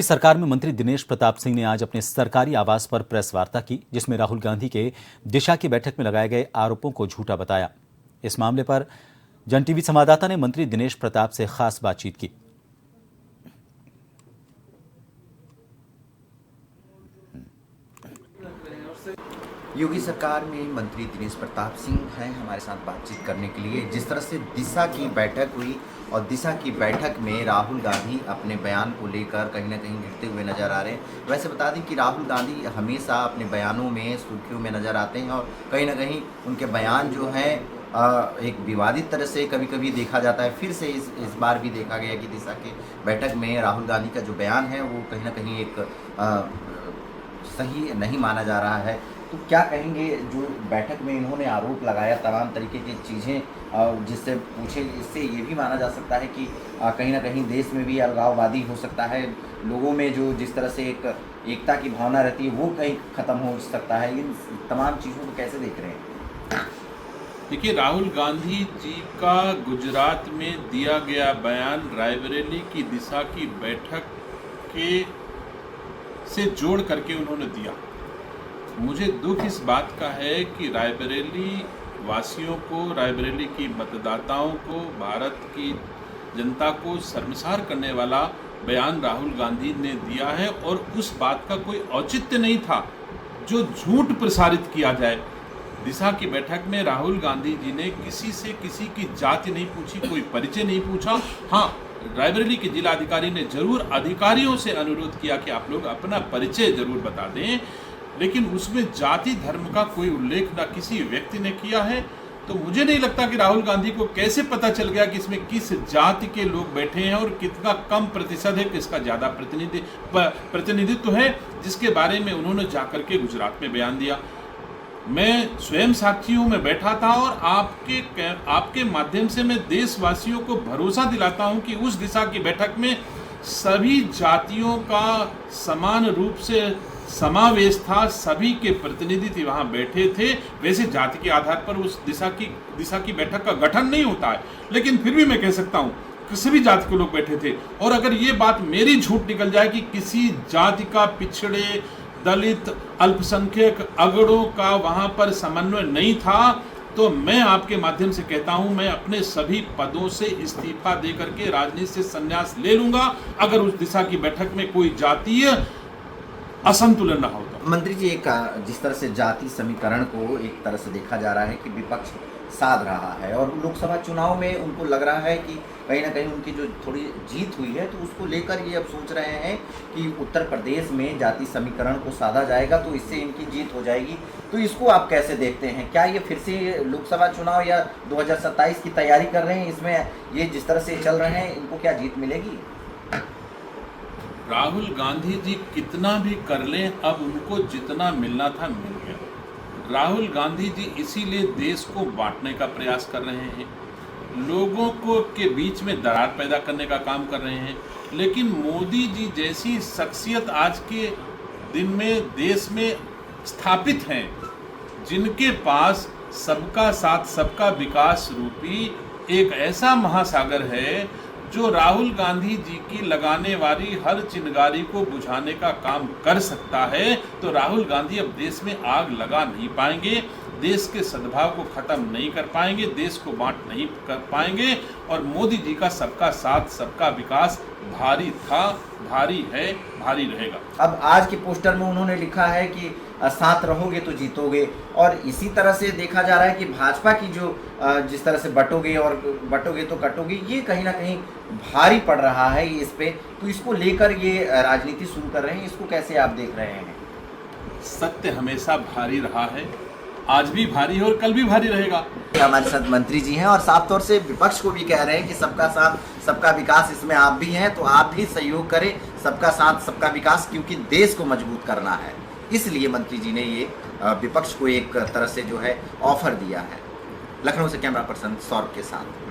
सरकार में मंत्री दिनेश प्रताप सिंह ने आज अपने सरकारी आवास पर प्रेस वार्ता की, जिसमें राहुल गांधी के दिशा की बैठक में लगाए गए आरोपों को झूठा बताया। इस मामले पर जन टीवी संवाददाता ने मंत्री दिनेश प्रताप से खास बातचीत की। योगी सरकार में मंत्री दिनेश प्रताप सिंह हैं हमारे साथ बातचीत करने के लिए। जिस तरह से दिशा की बैठक हुई और दिशा की बैठक में राहुल गांधी अपने बयान को लेकर कहीं ना कहीं गिरते हुए नजर आ रहे हैं। वैसे बता दें कि राहुल गांधी हमेशा अपने बयानों में सुर्खियों में नजर आते हैं और कहीं ना कहीं उनके बयान जो हैं एक विवादित तरह से कभी कभी देखा जाता है। फिर से इस बार भी देखा गया कि दिशा की बैठक में राहुल गांधी का जो बयान है वो कहीं ना कहीं एक सही नहीं माना जा रहा है। तो क्या कहेंगे, जो बैठक में इन्होंने आरोप लगाया तमाम तरीके की चीज़ें, जिससे पूछे, इससे ये भी माना जा सकता है कि कहीं ना कहीं देश में भी अलगाववादी हो सकता है, लोगों में जो जिस तरह से एक एकता की भावना रहती है वो कहीं ख़त्म हो सकता है। इन तमाम चीज़ों को कैसे देख रहे हैं? देखिए, राहुल गांधी जी का गुजरात में दिया गया बयान रायबरेली की दिशा की बैठक के से जोड़ करके उन्होंने दिया। मुझे दुख इस बात का है कि रायबरेली वासियों को, रायबरेली की मतदाताओं को, भारत की जनता को शर्मसार करने वाला बयान राहुल गांधी ने दिया है और उस बात का कोई औचित्य नहीं था जो झूठ प्रसारित किया जाए। दिशा की बैठक में राहुल गांधी जी ने किसी से किसी की जाति नहीं पूछी, कोई परिचय नहीं पूछा। हाँ, रायबरेली के जिलाधिकारी ने जरूर अधिकारियों से अनुरोध किया कि आप लोग अपना परिचय जरूर बता दें, लेकिन उसमें जाति धर्म का कोई उल्लेख ना किसी व्यक्ति ने किया है। तो मुझे नहीं लगता कि राहुल गांधी को कैसे पता चल गया कि इसमें किस जाति के लोग बैठे हैं और कितना कम प्रतिशत है, किसका ज़्यादा प्रतिनिधित्व है, जिसके बारे में उन्होंने जाकर के गुजरात में बयान दिया। मैं स्वयं साक्षियों में बैठा था और आपके माध्यम से मैं देशवासियों को भरोसा दिलाता हूं कि उस दिशा की बैठक में सभी जातियों का समान रूप से समावेश था, सभी के प्रतिनिधि वहां बैठे थे। वैसे जाति के आधार पर उस दिशा की बैठक का गठन नहीं होता है, लेकिन फिर भी मैं कह सकता हूं कि सभी जाति के लोग बैठे थे। और अगर ये बात मेरी झूठ निकल जाए कि किसी जाति का, पिछड़े, दलित, अल्पसंख्यक, अगड़ों का वहां पर समन्वय नहीं था, तो मैं आपके माध्यम से कहता हूं, मैं अपने सभी पदों से इस्तीफा दे करके राजनीति से संन्यास ले लूंगा अगर उस दिशा की बैठक में कोई जातीय असंतुलन ना हो तो। मंत्री जी, एक जिस तरह से जाति समीकरण को एक तरह से देखा जा रहा है कि विपक्ष साध रहा है और लोकसभा चुनाव में उनको लग रहा है कि कहीं ना कहीं उनकी जो थोड़ी जीत हुई है तो उसको लेकर ये अब सोच रहे हैं कि उत्तर प्रदेश में जाति समीकरण को साधा जाएगा तो इससे इनकी जीत हो जाएगी। तो इसको आप कैसे देखते हैं? क्या ये फिर से लोकसभा चुनाव या 2027 की तैयारी कर रहे हैं? इसमें ये जिस तरह से चल रहे हैं, इनको क्या जीत मिलेगी? राहुल गांधी जी कितना भी कर लें, अब उनको जितना मिलना था मिल गया। राहुल गांधी जी इसीलिए देश को बांटने का प्रयास कर रहे हैं, लोगों को के बीच में दरार पैदा करने का काम कर रहे हैं। लेकिन मोदी जी जैसी शख्सियत आज के दिन में देश में स्थापित हैं, जिनके पास सबका साथ सबका विकास रूपी एक ऐसा महासागर है जो राहुल गांधी जी की लगाने वाली हर चिंगारी को बुझाने का काम कर सकता है, तो राहुल गांधी अब देश में आग लगा नहीं पाएंगे, देश के सद्भाव को खत्म नहीं कर पाएंगे, देश को बांट नहीं कर पाएंगे। और मोदी जी का सबका साथ सबका विकास भारी था, भारी है, भारी रहेगा। अब आज के पोस्टर में उन्होंने लिखा है कि साथ रहोगे तो जीतोगे, और इसी तरह से देखा जा रहा है कि भाजपा की जो जिस तरह से बटोगे और बटोगे तो कटोगे, ये कहीं ना कहीं भारी पड़ रहा है इस पे। तो इसको लेकर ये राजनीति शुरू कर रहे हैं, इसको कैसे आप देख रहे हैं? सत्य हमेशा भारी रहा है, आज भी भारी है और कल भी भारी रहेगा। हमारे साथ मंत्री जी हैं और साफ तौर से विपक्ष को भी कह रहे हैं कि सबका साथ सबका विकास, इसमें आप भी हैं तो आप भी सहयोग करें, सबका साथ सबका विकास, क्योंकि देश को मजबूत करना है। इसलिए मंत्री जी ने ये विपक्ष को एक तरह से जो है ऑफर दिया है। लखनऊ से कैमरा पर्सन सौरभ के साथ।